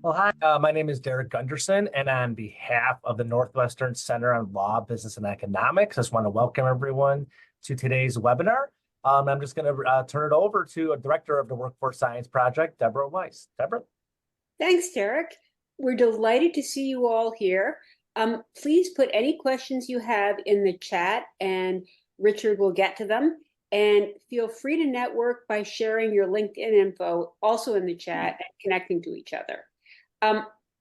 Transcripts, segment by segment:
Well, hi, my name is Derek Gunderson, and on behalf of the Northwestern Center on Law, Business, and Economics, I just want to welcome everyone to today's webinar. I'm just going to turn it over to a director of the Workforce Science Project, Deborah Weiss. Deborah? Thanks, Derek. We're delighted to see you all here. Please put any questions you have in the chat, and Richard will get to them. And feel free to network by sharing your LinkedIn info also in the chat and connecting to each other.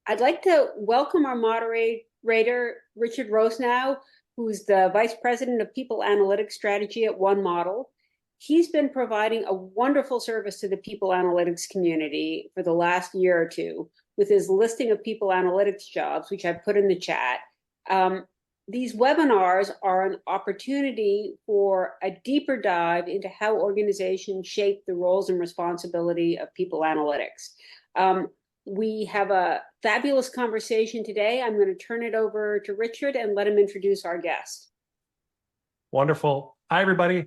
I'd like to welcome our moderator, Richard Rosenow, who's the Vice President of People Analytics Strategy at One Model. He's been providing a wonderful service to the people analytics community for the last year or two with his listing of people analytics jobs, which I put in the chat. These webinars are an opportunity for a deeper dive into how organizations shape the roles and responsibility of people analytics. We have a fabulous conversation today. I'm going to turn it over to Richard and let him introduce our guest. Wonderful. Hi, everybody.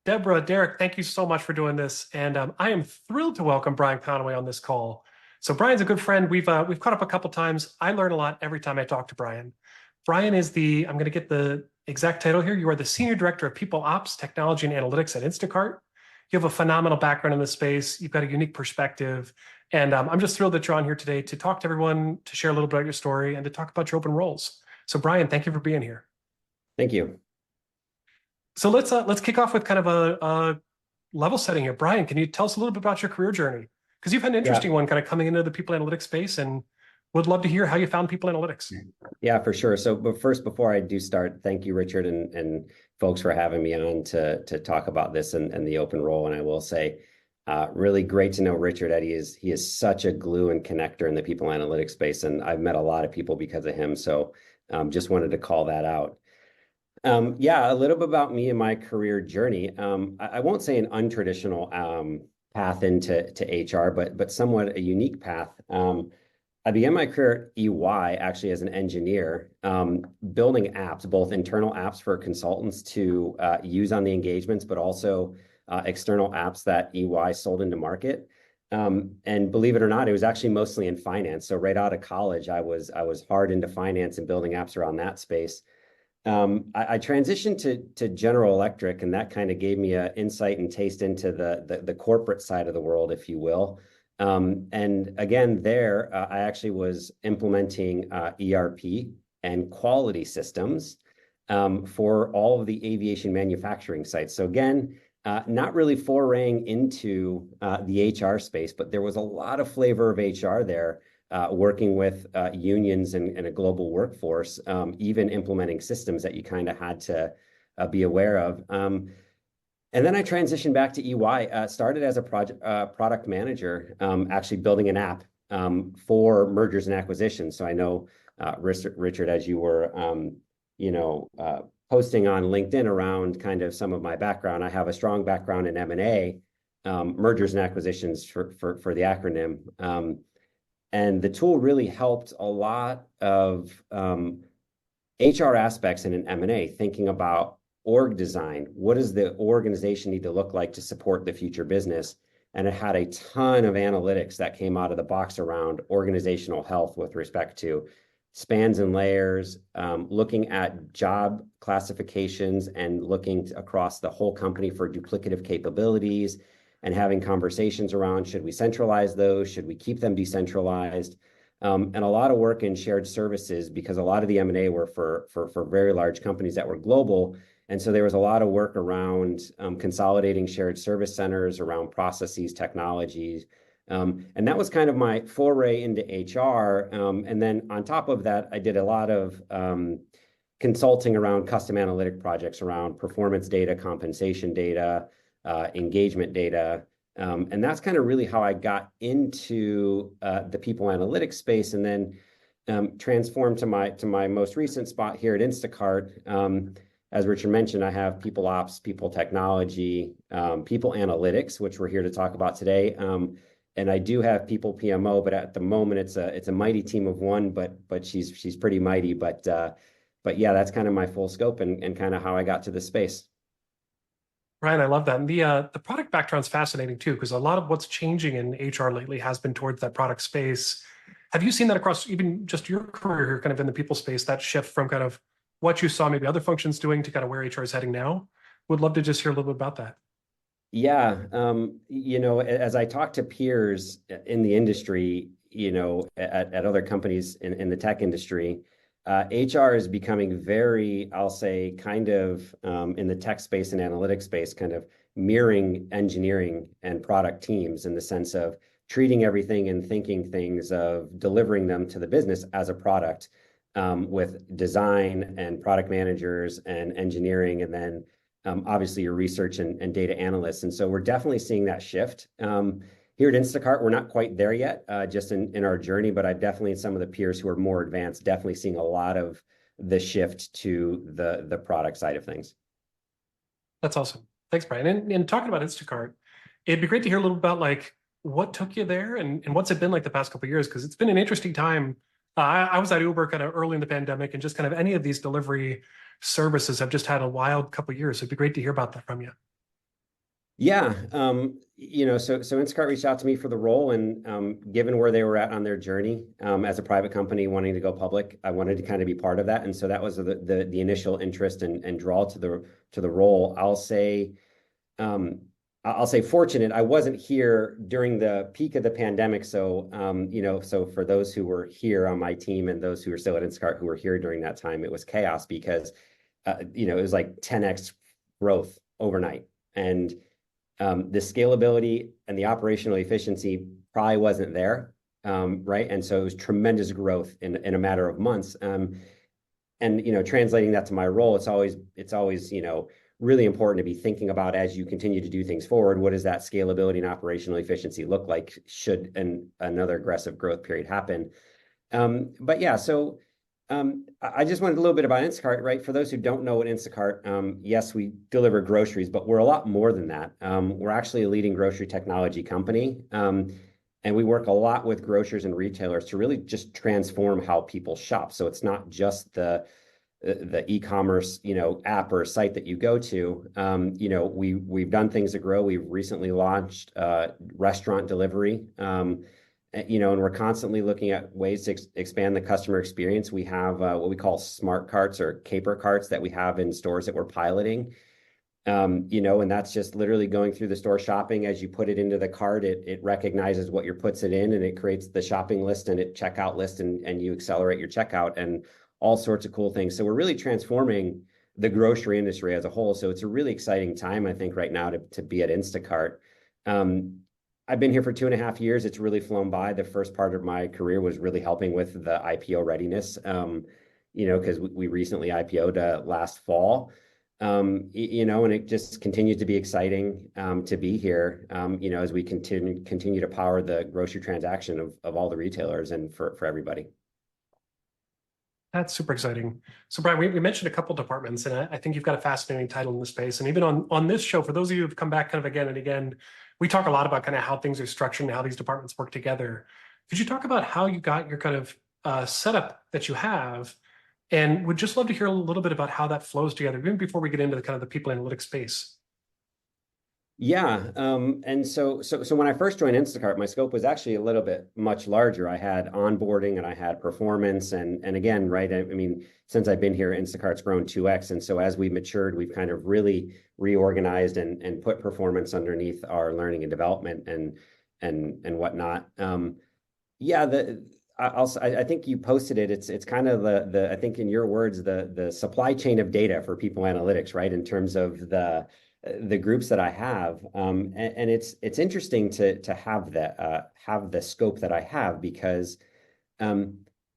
Deborah, Derek, thank you so much for doing this. And I am thrilled to welcome Brian Conaway on this call. So Brian's a good friend. We've caught up a couple times. I learn a lot every time I talk to Brian. Brian is I'm going to get the exact title here. You are the Senior Director of People Ops, Technology, and Analytics at Instacart. You have a phenomenal background in this space. You've got a unique perspective. And I'm just thrilled that you're on here today to talk to everyone, to share a little bit about your story, and to talk about your open roles. So Brian, thank you for being here. Thank you. So let's kick off with kind of a level setting here. Brian, can you tell us a little bit about your career journey? Because you've had an interesting one kind of coming into the people analytics space, and would love to hear how you found people analytics. Yeah, for sure. So, but first, before I do start, thank you, Richard, and folks for having me on to talk about this and the open role. And I will say, really great to know Richard. He is such a glue and connector in the people analytics space, and I've met a lot of people because of him. So, just wanted to call that out. Yeah, a little bit about me and my career journey. I won't say an untraditional path into HR, but somewhat a unique path. I began my career at EY actually as an engineer, building apps, both internal apps for consultants to use on the engagements, but also external apps that EY sold into market. And believe it or not, it was actually mostly in finance. So right out of college, I was hard into finance and building apps around that space. I transitioned to General Electric, and that kind of gave me an insight and taste into the corporate side of the world, if you will. And again, there, I actually was implementing ERP and quality systems for all of the aviation manufacturing sites. So again, not really foraying into the HR space, but there was a lot of flavor of HR there, working with unions and a global workforce, even implementing systems that you kind of had to be aware of. And then I transitioned back to EY, started as a product manager, actually building an app for mergers and acquisitions. So I know, Richard, as you were, posting on LinkedIn around kind of some of my background, I have a strong background in M&A, mergers and acquisitions for the acronym. And the tool really helped a lot of HR aspects in an M&A, thinking about org design. What does the organization need to look like to support the future business? And it had a ton of analytics that came out of the box around organizational health with respect to spans and layers, looking at job classifications and looking across the whole company for duplicative capabilities and having conversations around, should we centralize those? Should we keep them decentralized? And a lot of work in shared services, because a lot of the M&A were for very large companies that were global. And so there was a lot of work around consolidating shared service centers, around processes, technologies. And that was kind of my foray into HR. And then on top of that, I did a lot of consulting around custom analytic projects around performance data, compensation data, engagement data. And that's kind of really how I got into the people analytics space, and then transformed to my most recent spot here at Instacart. As Richard mentioned, I have people ops, people technology, people analytics, which we're here to talk about today. And I do have people PMO, but at the moment it's a mighty team of one, but she's pretty mighty. But yeah, that's kind of my full scope and kind of how I got to this space. Ryan, I love that. And the product background's fascinating too, because a lot of what's changing in HR lately has been towards that product space. Have you seen that across even just your career here, kind of in the people space, that shift from kind of what you saw maybe other functions doing to kind of where HR is heading now? Would love to just hear a little bit about that. Yeah, as I talk to peers in the industry, at other companies in the tech industry, HR is becoming very, I'll say, kind of in the tech space and analytics space, kind of mirroring engineering and product teams in the sense of treating everything and thinking things of delivering them to the business as a product, with design and product managers and engineering, and then obviously your research and data analysts. And so we're definitely seeing that shift. Here at Instacart, we're not quite there yet, just in our journey, but I've definitely, some of the peers who are more advanced, definitely seeing a lot of the shift to the product side of things. That's awesome. Thanks, Brian. And talking about Instacart, it'd be great to hear a little about like what took you there and what's it been like the past couple of years, because it's been an interesting time. I was at Uber kind of early in the pandemic, and just kind of any of these delivery services have just had a wild couple of years. So it'd be great to hear about that from you. Yeah, so Instacart reached out to me for the role, and given where they were at on their journey as a private company wanting to go public, I wanted to kind of be part of that, and so that was the initial interest and draw to the role. I'll say fortunate. I wasn't here during the peak of the pandemic, so so for those who were here on my team and those who were still at Instacart who were here during that time, it was chaos because it was like 10x growth overnight, and the scalability and the operational efficiency probably wasn't there, right? And so it was tremendous growth in a matter of months. And translating that to my role, it's always really important to be thinking about, as you continue to do things forward, what does that scalability and operational efficiency look like should another aggressive growth period happen? But yeah, so I just wanted a little bit about Instacart, right? For those who don't know what Instacart, yes, we deliver groceries, but we're a lot more than that. We're actually a leading grocery technology company. And we work a lot with grocers and retailers to really just transform how people shop. So it's not just the e-commerce, app or site that you go to. We've done things to grow. We've recently launched restaurant delivery. And we're constantly looking at ways to expand the customer experience. We have what we call smart carts or caper carts that we have in stores that we're piloting. And that's just literally going through the store shopping. As you put it into the cart, it recognizes what puts it in, and it creates the shopping list and it checkout list, and you accelerate your checkout and all sorts of cool things. So we're really transforming the grocery industry as a whole. So it's a really exciting time, I think, right now to be at Instacart. I've been here for 2.5 years. It's really flown by. The first part of my career was really helping with the IPO readiness, because we recently IPO'd last fall, and it just continues to be exciting to be here, as we continue to power the grocery transaction of all the retailers and for everybody. That's super exciting. So Brian, we mentioned a couple departments, and I think you've got a fascinating title in the space. And even on this show, for those of you who've come back kind of again and again, we talk a lot about kind of how things are structured and how these departments work together. Could you talk about how you got your kind of setup that you have? And would just love to hear a little bit about how that flows together, even before we get into the kind of the people analytics space. Yeah. And so when I first joined Instacart, my scope was actually a little bit much larger. I had onboarding and I had performance. And again, right, I mean, since I've been here, Instacart's grown 2x. And so as we matured, we've kind of really reorganized and put performance underneath our learning and development and whatnot. I think you posted it. It's kind of I think in your words, the supply chain of data for people analytics, right? In terms of the groups that I have, and it's interesting to have the scope that I have, because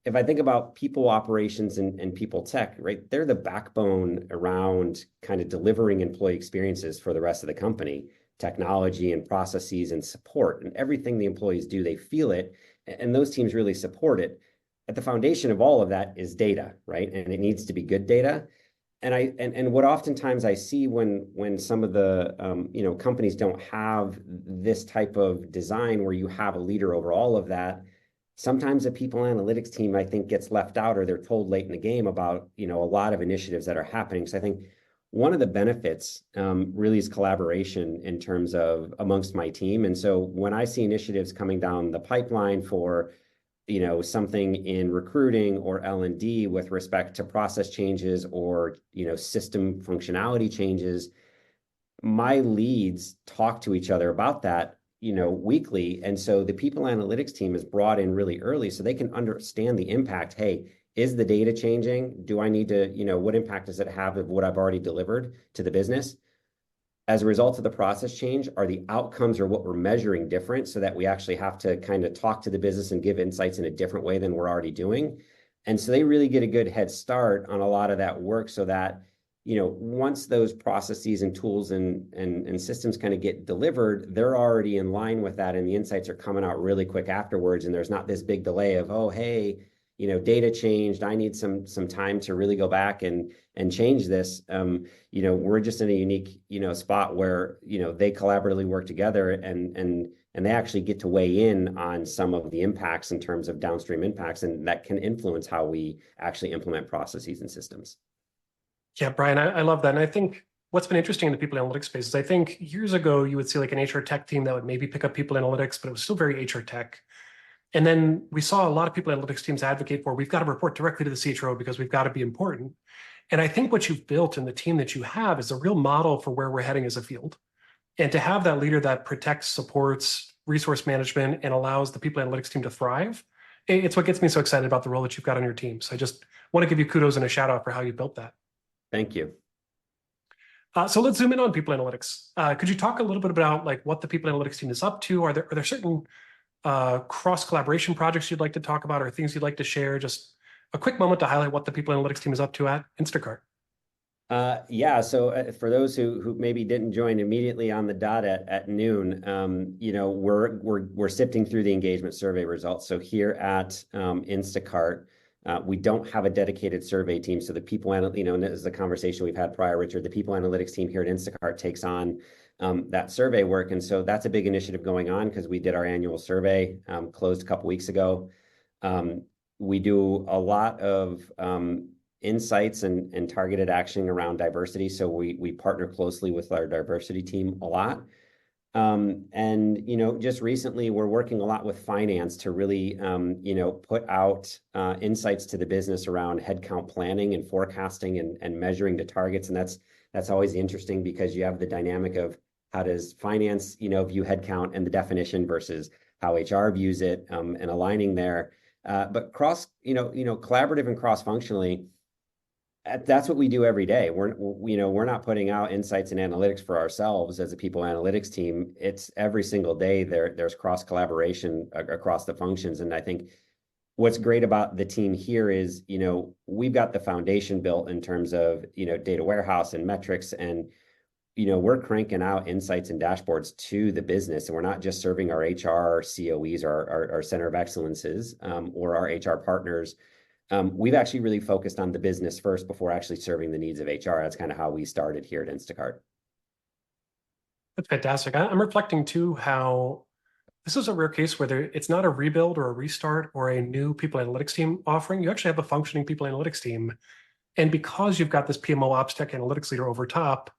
if I think about people operations and people tech, right, they're the backbone around kind of delivering employee experiences for the rest of the company, technology and processes and support, and everything the employees do, they feel it, and those teams really support it. At the foundation of all of that is data, right? And it needs to be good data. And what oftentimes I see when some of the companies don't have this type of design where you have a leader over all of that, sometimes the people analytics team, I think, gets left out, or they're told late in the game about a lot of initiatives that are happening. So I think one of the benefits really is collaboration in terms of amongst my team. And so when I see initiatives coming down the pipeline for something in recruiting or L&D with respect to process changes or, system functionality changes, my leads talk to each other about that, weekly. And so the people analytics team is brought in really early so they can understand the impact. Hey, is the data changing? Do I need to, what impact does it have of what I've already delivered to the business? As a result of the process change, are the outcomes or what we're measuring different so that we actually have to kind of talk to the business and give insights in a different way than we're already doing? And so they really get a good head start on a lot of that work so that, once those processes and tools and systems kind of get delivered, they're already in line with that and the insights are coming out really quick afterwards. And there's not this big delay of, oh, hey, data changed. I need some time to really go back and change this. We're just in a unique, spot where, they collaboratively work together and they actually get to weigh in on some of the impacts in terms of downstream impacts, and that can influence how we actually implement processes and systems. Yeah, Brian, I love that. And I think what's been interesting in the people analytics space is I think years ago, you would see like an HR tech team that would maybe pick up people analytics, but it was still very HR tech. And then we saw a lot of people analytics teams advocate for, we've got to report directly to the CHRO because we've got to be important. And I think what you've built and the team that you have is a real model for where we're heading as a field. And to have that leader that protects, supports resource management and allows the people analytics team to thrive, it's what gets me so excited about the role that you've got on your team. So I just want to give you kudos and a shout out for how you built that. Thank you. So let's zoom in on people analytics. Could you talk a little bit about like what the people analytics team is up to? Are there certain cross collaboration projects you'd like to talk about or things you'd like to share? Just a quick moment to highlight what the people analytics team is up to at Instacart. Yeah. So for those who maybe didn't join immediately on the dot at noon, we're sifting through the engagement survey results. So here at Instacart, we don't have a dedicated survey team. So the people, and this is the conversation we've had prior, Richard, the people analytics team here at Instacart takes on that survey work. And so that's a big initiative going on because we did our annual survey, closed a couple weeks ago. We do a lot of insights and targeted action around diversity. So we partner closely with our diversity team a lot. Just recently we're working a lot with finance to really, put out insights to the business around headcount planning and forecasting and measuring the targets. And that's always interesting because you have the dynamic of how does finance, view headcount and the definition versus how HR views it, and aligning there. But collaborative and cross-functionally, that's what we do every day. We're not putting out insights and analytics for ourselves as a people analytics team. It's every single day there's cross collaboration across the functions. And I think what's great about the team here is, we've got the foundation built in terms of, data warehouse and metrics, and, we're cranking out insights and dashboards to the business. And we're not just serving our HR COEs or our center of excellences, or our HR partners. We've actually really focused on the business first before actually serving the needs of HR. That's kind of how we started here at Instacart. That's fantastic. I'm reflecting too how this is a rare case where it's not a rebuild or a restart or a new people analytics team offering. You actually have a functioning people analytics team. And because you've got this PMO ops tech analytics leader over top,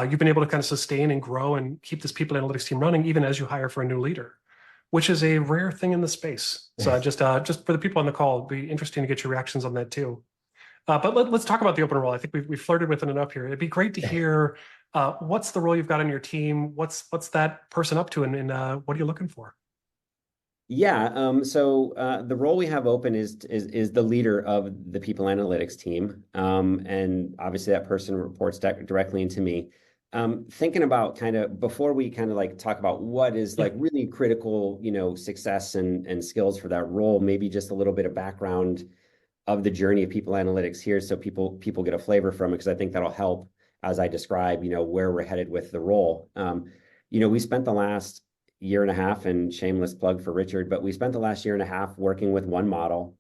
you've been able to kind of sustain and grow and keep this people analytics team running even as you hire for a new leader, which is a rare thing in the space. So just for the people on the call, it'd be interesting to get your reactions on that too. But let's talk about the open role. I think we've flirted with it enough here. It'd be great to hear what's the role you've got on your team? What's that person up to, and what are you looking for? Yeah. So the role we have open is the leader of the people analytics team, and obviously that person reports directly into me. Thinking about kind of before we kind of like talk about what is like really critical, success and skills for that role, maybe just a little bit of background of the journey of people analytics here, so people get a flavor from it, because I think that'll help as I describe, where we're headed with the role. We spent the last year and a half, and shameless plug for Richard, but we spent the last year and a half working with one model,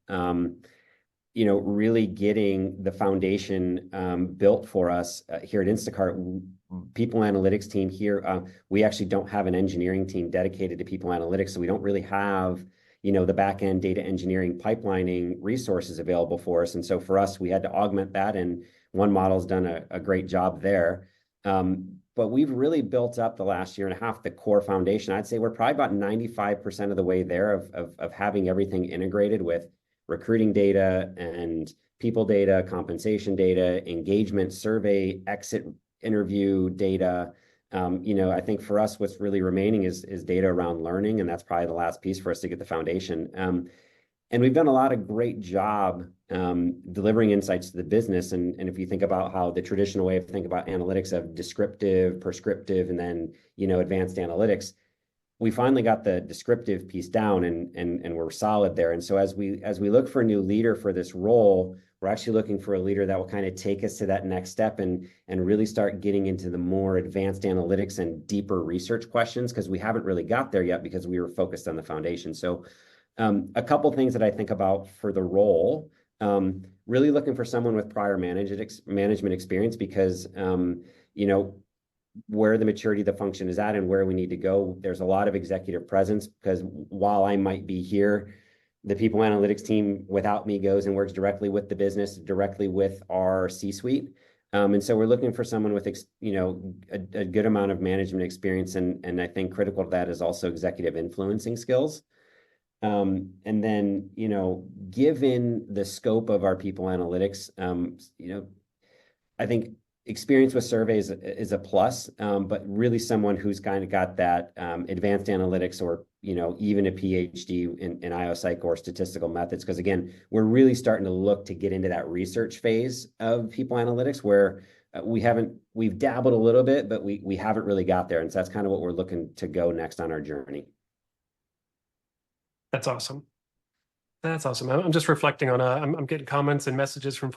really getting the foundation built for us here at Instacart. People analytics team here, we actually don't have an engineering team dedicated to people analytics, so we don't really have the back end data engineering pipelining resources available for us. And so for us, we had to augment that, and one model's done a great job there. But but we've really built up the last year and a half the core foundation. I'd say we're probably about 95% of the way there of having everything integrated with recruiting data and people data, compensation data, engagement survey, exit interview data. I think for us, what's really remaining is data around learning, and that's probably the last piece for us to get the foundation. And we've done a lot of great job delivering insights to the business. And if you think about how the traditional way of thinking about analytics of descriptive, prescriptive, and then advanced analytics, we finally got the descriptive piece down, and we're solid there. And so as we look for a new leader for this role, we're actually looking for a leader that will kind of take us to that next step and really start getting into the more advanced analytics and deeper research questions, because we haven't really got there yet because we were focused on the foundation. So a couple things that I think about for the role, really looking for someone with prior management experience, because where the maturity of the function is at and where we need to go, there's a lot of executive presence, because while I might be here, the people analytics team without me goes and works directly with the business, directly with our C-suite. And so we're looking for someone with a good amount of management experience, and I think critical to that is also executive influencing skills. And then, given the scope of our people analytics, I think experience with surveys is a plus, but really someone who's kind of got that advanced analytics or, even a PhD in IO/Psych or statistical methods. Because again, we're really starting to look to get into that research phase of people analytics where we've dabbled a little bit, but we haven't really got there. And so that's kind of what we're looking to go next on our journey. That's awesome. That's awesome. I'm just reflecting on, I'm getting comments and messages from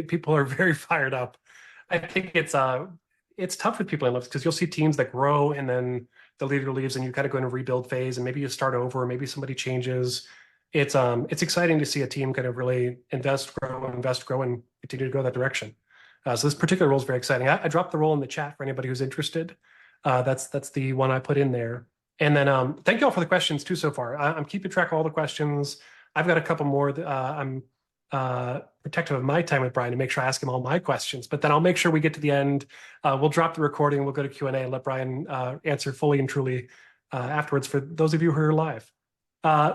people are very fired up. I think it's tough with people in lives, because you'll see teams that grow and then the leader leaves and you kind of go in a rebuild phase, and maybe you start over, or maybe somebody changes. It's exciting to see a team kind of really invest, grow, and continue to go that direction. So this particular role is very exciting. I dropped the role in the chat for anybody who's interested. That's the one I put in there. And then thank you all for the questions too so far. I'm keeping track of all the questions. I've got a couple more that I'm protective of my time with Brian to make sure I ask him all my questions, but then I'll make sure we get to the end. We'll drop the recording, we'll go to Q&A and let Brian answer fully and truly afterwards for those of you who are live.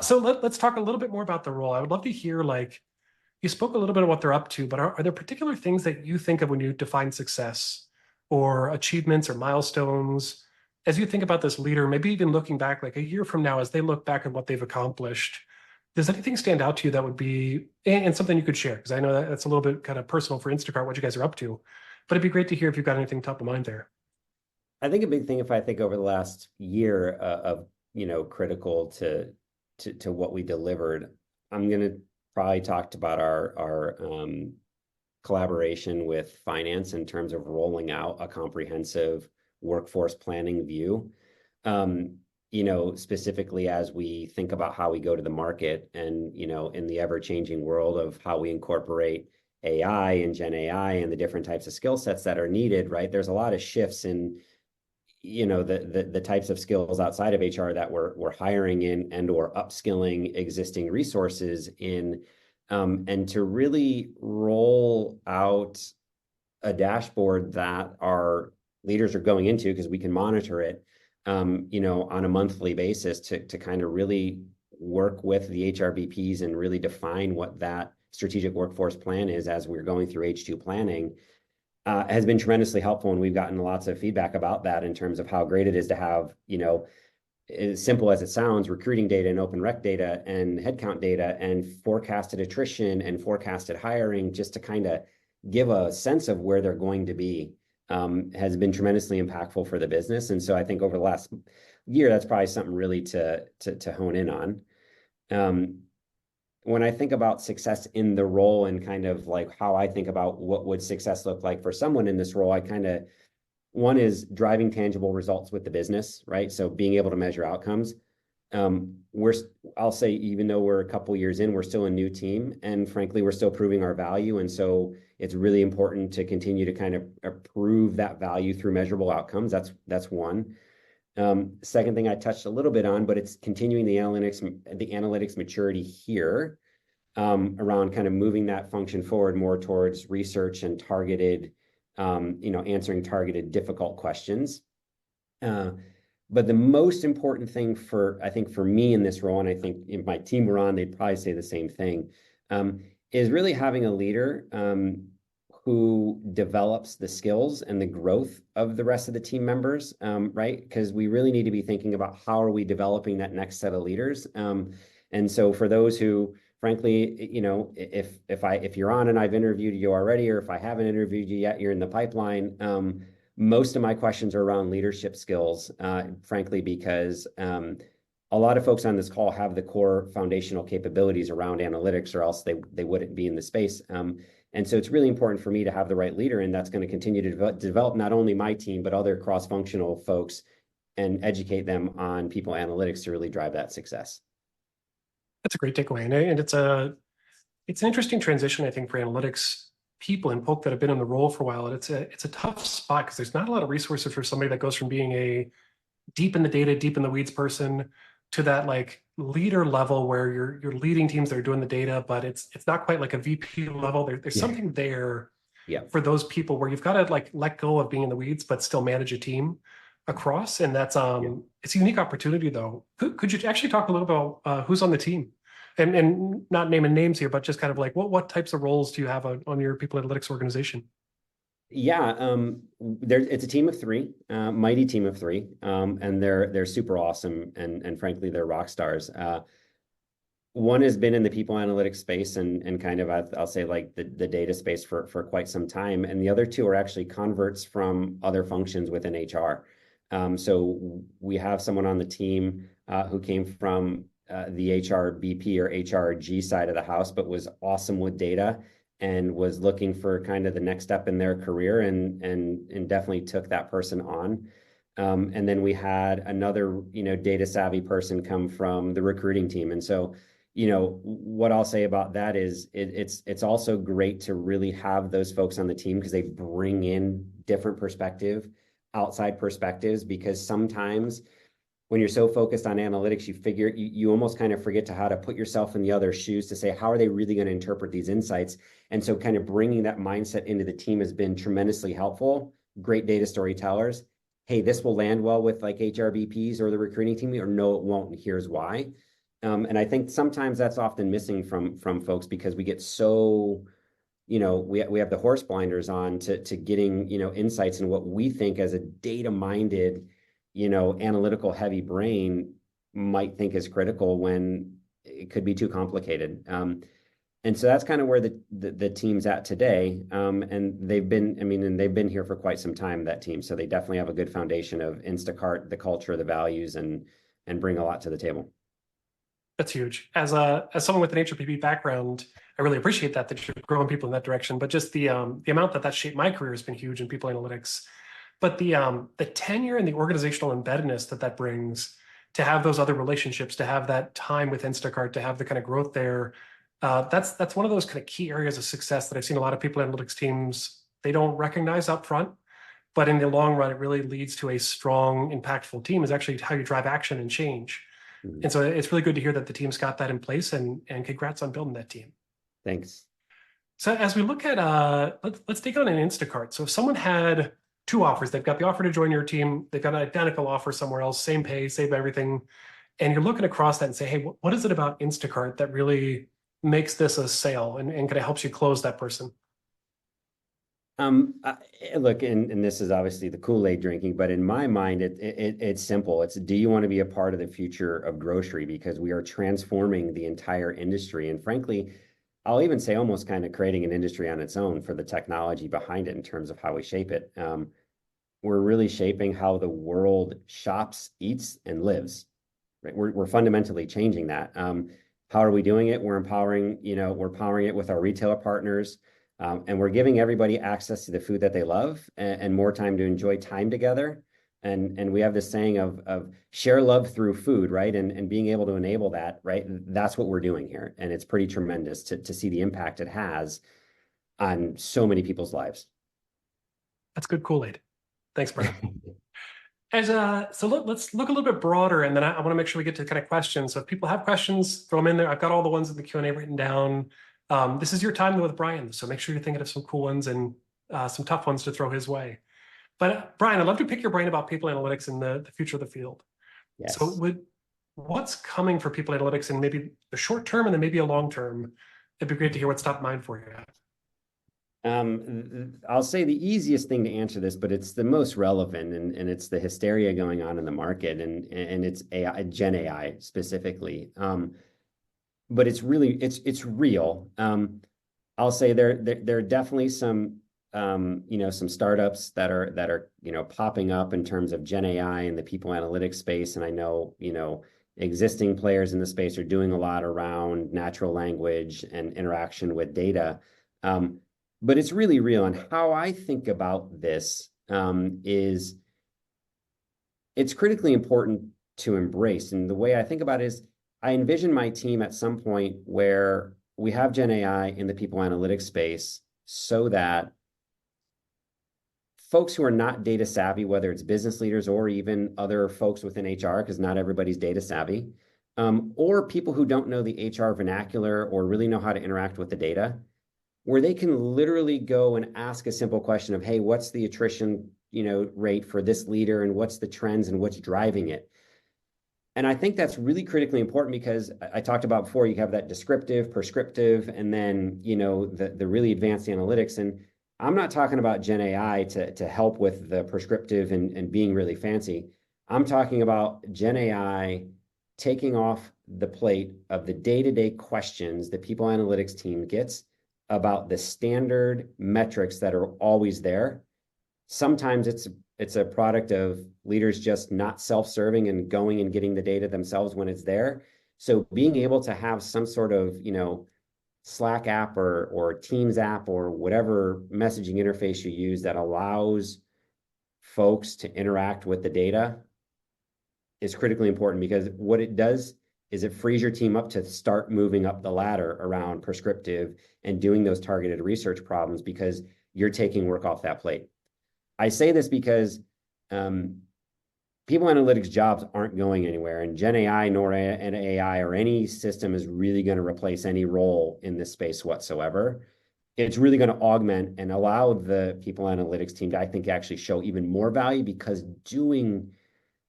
So let's talk a little bit more about the role. I would love to hear, you spoke a little bit of what they're up to, but are there particular things that you think of when you define success or achievements or milestones as you think about this leader, maybe even looking back like a year from now, as they look back at what they've accomplished? Does anything stand out to you that would be, and something you could share? Because I know that's a little bit kind of personal for Instacart, what you guys are up to, but it'd be great to hear if you've got anything top of mind there. I think a big thing, if I think over the last year of, critical to what we delivered, I'm going to probably talk about our collaboration with finance in terms of rolling out a comprehensive workforce planning view. Specifically as we think about how we go to the market and, in the ever-changing world of how we incorporate AI and Gen AI and the different types of skill sets that are needed, right? There's a lot of shifts in, the types of skills outside of HR that we're hiring in and or upskilling existing resources in, and to really roll out a dashboard that our leaders are going into, because we can monitor it, on a monthly basis to kind of really work with the HRBPs and really define what that strategic workforce plan is as we're going through H2 planning, has been tremendously helpful. And we've gotten lots of feedback about that in terms of how great it is to have, as simple as it sounds, recruiting data and open rec data and headcount data and forecasted attrition and forecasted hiring, just to kind of give a sense of where they're going to be. Has been tremendously impactful for the business. And so I think over the last year, that's probably something really to hone in on. When I think about success in the role and kind of like how I think about what would success look like for someone in this role, one is driving tangible results with the business, right? So being able to measure outcomes. I'll say, even though we're a couple years in, we're still a new team, and frankly, we're still proving our value. And so it's really important to continue to kind of prove that value through measurable outcomes. That's one. Second thing I touched a little bit on, but it's continuing the analytics maturity here, around kind of moving that function forward more towards research and targeted answering targeted, difficult questions. But the most important thing I think for me in this role, and I think if my team were on, they'd probably say the same thing, is really having a leader who develops the skills and the growth of the rest of the team members, right? Because we really need to be thinking about how are we developing that next set of leaders. And so for those who, frankly, if you're on and I've interviewed you already, or if I haven't interviewed you yet, you're in the pipeline. Most of my questions are around leadership skills, frankly, because a lot of folks on this call have the core foundational capabilities around analytics, or else they wouldn't be in the space. And so it's really important for me to have the right leader, and that's going to continue to develop not only my team, but other cross-functional folks, and educate them on people analytics to really drive that success. That's a great takeaway. And it's an interesting transition, I think, for analytics people and folk that have been in the role for a while. And it's a tough spot because there's not a lot of resources for somebody that goes from being a deep in the data, deep in the weeds person to that like leader level where you're leading teams that are doing the data, but it's not quite like a VP level. There's something there for those people where you've got to like let go of being in the weeds, but still manage a team across. And that's it's a unique opportunity though. Could you actually talk a little about who's on the team? And not naming names here, but just kind of like what types of roles do you have on your people analytics organization? Yeah, it's a team of three, mighty team of three, and they're super awesome, and frankly, they're rock stars. One has been in the people analytics space and kind of, I'll say, like the data space for quite some time, and the other two are actually converts from other functions within HR. So we have someone on the team who came from the HRBP or HRG side of the house, but was awesome with data and was looking for kind of the next step in their career, and definitely took that person on. And then we had another, data savvy person come from the recruiting team. And so, what I'll say about that is it's also great to really have those folks on the team because they bring in different outside perspectives, because sometimes when you're so focused on analytics, you almost kind of forget to how to put yourself in the other shoes to say, how are they really going to interpret these insights? And so kind of bringing that mindset into the team has been tremendously helpful. Great data storytellers. Hey, this will land well with like HRBPs or the recruiting team, or no, it won't, and here's why. And I think sometimes that's often missing from folks because we get so, we have the horse blinders on to getting, insights in what we think as a data-minded, analytical heavy brain might think is critical when it could be too complicated. And so that's kind of where the team's at today. And they've been here for quite some time, that team. So they definitely have a good foundation of Instacart, the culture, the values, and bring a lot to the table. That's huge. As someone with an HRPP background, I really appreciate that you're growing people in that direction. But just the amount that shaped my career has been huge in people analytics. But the tenure and the organizational embeddedness that brings, to have those other relationships, to have that time with Instacart, to have the kind of growth there, that's one of those kind of key areas of success that I've seen a lot of people analytics teams, they don't recognize up front. But in the long run, it really leads to a strong, impactful team, is actually how you drive action and change. Mm-hmm. And so it's really good to hear that the team's got that in place, and congrats on building that team. Thanks. So as we look at, let's take on an Instacart. So if someone had two offers, they've got the offer to join your team, they've got an identical offer somewhere else, same pay, same everything, and you're looking across that and say, hey, what is it about Instacart that really makes this a sale and kind of helps you close that person? Look, and this is obviously the Kool-Aid drinking, but in my mind, it's simple. It's, do you want to be a part of the future of grocery? Because we are transforming the entire industry. And frankly, I'll even say almost kind of creating an industry on its own for the technology behind it in terms of how we shape it. We're really shaping how the world shops, eats, and lives. Right? We're fundamentally changing that. How are we doing it? We're empowering it with our retailer partners. And we're giving everybody access to the food that they love and more time to enjoy time together. And we have this saying of share love through food, right? And being able to enable that, right? That's what we're doing here. And it's pretty tremendous to see the impact it has on so many people's lives. That's good Kool-Aid. Thanks, Brian. So let's look a little bit broader, and then I want to make sure we get to kind of questions. So if people have questions, throw them in there. I've got all the ones in the Q&A written down. This is your time though with Brian, so make sure you're thinking of some cool ones, and some tough ones to throw his way. But Brian, I'd love to pick your brain about people analytics and the future of the field. Yes. So what's coming for people analytics in maybe the short term and then maybe a long term? It'd be great to hear what's top of mind for you. I'll say the easiest thing to answer this, but it's the most relevant, and it's the hysteria going on in the market, and it's AI, Gen AI specifically. But it's really it's real. I'll say there are definitely some some startups that are popping up in terms of Gen AI in the people analytics space, and I know existing players in the space are doing a lot around natural language and interaction with data. But it's really real. And how I think about this is it's critically important to embrace. And the way I think about it is I envision my team at some point where we have Gen AI in the people analytics space so that folks who are not data savvy, whether it's business leaders or even other folks within HR, because not everybody's data savvy, or people who don't know the HR vernacular or really know how to interact with the data, where they can literally go and ask a simple question of, hey, what's the attrition rate for this leader, and what's the trends and what's driving it? And I think that's really critically important because I talked about before, you have that descriptive, prescriptive, and then the really advanced analytics. And I'm not talking about Gen AI to help with the prescriptive and being really fancy. I'm talking about Gen AI taking off the plate of the day-to-day questions the people analytics team gets about the standard metrics that are always there. Sometimes it's a product of leaders just not self-serving and going and getting the data themselves when it's there. So being able to have some sort of Slack app or Teams app or whatever messaging interface you use that allows folks to interact with the data is critically important, because what it does is it frees your team up to start moving up the ladder around prescriptive and doing those targeted research problems, because you're taking work off that plate. I say this because people analytics jobs aren't going anywhere, and Gen AI nor an AI or any system is really going to replace any role in this space whatsoever. It's really going to augment and allow the people analytics team to, I think, actually show even more value, because doing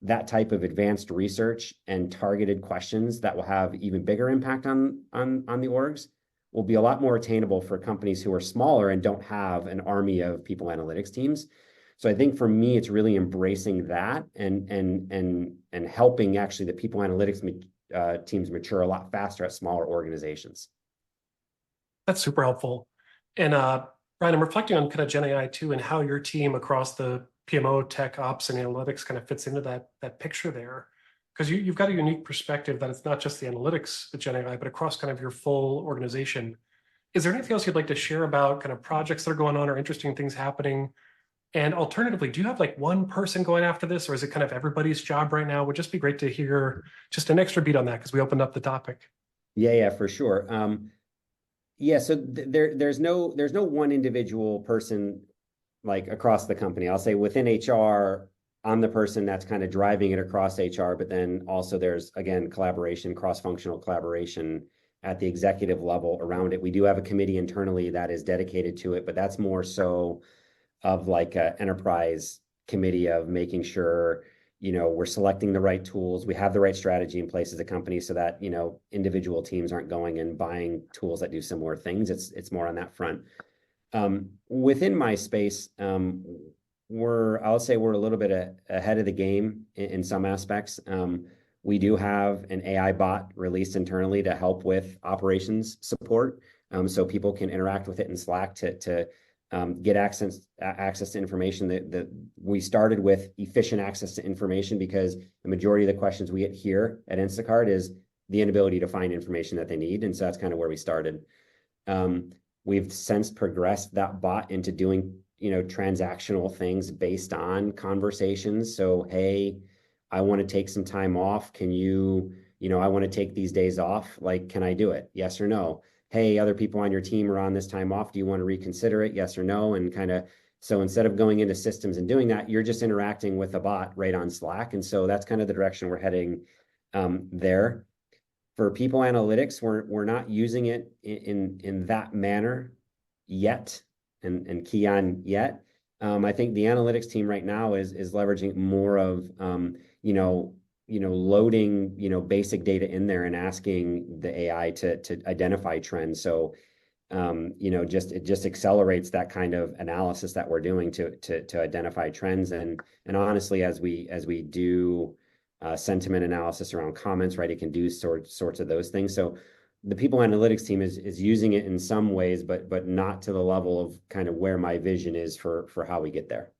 that type of advanced research and targeted questions that will have even bigger impact on the orgs will be a lot more attainable for companies who are smaller and don't have an army of people analytics teams. So I think for me, it's really embracing that and helping actually the people analytics teams mature a lot faster at smaller organizations. That's super helpful. And Brian, I'm reflecting on kind of Gen AI too, and how your team across the PMO, tech, ops, and analytics kind of fits into that picture there. Because you've got a unique perspective that it's not just the analytics with Gen AI, but across kind of your full organization. Is there anything else you'd like to share about kind of projects that are going on or interesting things happening? And alternatively, do you have like one person going after this, or is it kind of everybody's job right now? Would just be great to hear just an extra beat on that, because we opened up the topic. Yeah, for sure. Yeah, so there's no one individual person like across the company. I'll say within HR, I'm the person that's kind of driving it across HR, but then also there's, again, collaboration, cross-functional collaboration at the executive level around it. We do have a committee internally that is dedicated to it, but that's more so of like an enterprise committee of making sure we're selecting the right tools, we have the right strategy in place as a company, so that individual teams aren't going and buying tools that do similar things. It's more on that front. Within my space, I'll say we're a little bit ahead of the game in some aspects. We do have an AI bot released internally to help with operations support, so people can interact with it in Slack to get access to information. That we started with efficient access to information, because the majority of the questions we get here at Instacart is the inability to find information that they need, and so that's kind of where we started. We've since progressed that bot into doing transactional things based on conversations. So, hey, I want to take some time off. Can you, I want to take these days off. Like, can I do it? Yes or no? Hey, other people on your team are on this time off. Do you want to reconsider it? Yes or no? And kind of, so instead of going into systems and doing that, you're just interacting with a bot right on Slack. And so that's kind of the direction we're heading there. For people analytics, we're not using it in that manner yet. and key on yet. I think the analytics team right now is leveraging more of loading basic data in there and asking the AI to identify trends. So it just accelerates that kind of analysis that we're doing to identify trends. And honestly, as we do sentiment analysis around comments, right, it can do sorts of those things. So the people analytics team is using it in some ways, but not to the level of kind of where my vision is for how we get there.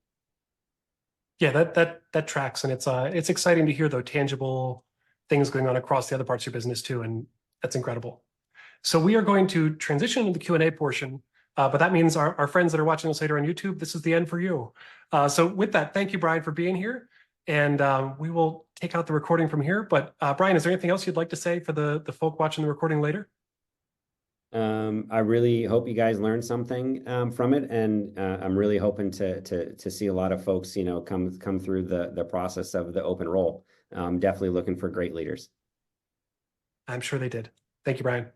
Yeah, that tracks, and it's exciting to hear though tangible things going on across the other parts of your business too, and that's incredible. So we are going to transition into the Q&A portion, but that means our friends that are watching us later on YouTube, this is the end for you. So with that, thank you, Brian, for being here, and we will take out the recording from here. But Brian, is there anything else you'd like to say for the folk watching the recording later? I really hope you guys learned something from it, and I'm really hoping to see a lot of folks, come through the process of the open role. Definitely looking for great leaders. I'm sure they did. Thank you, Brian.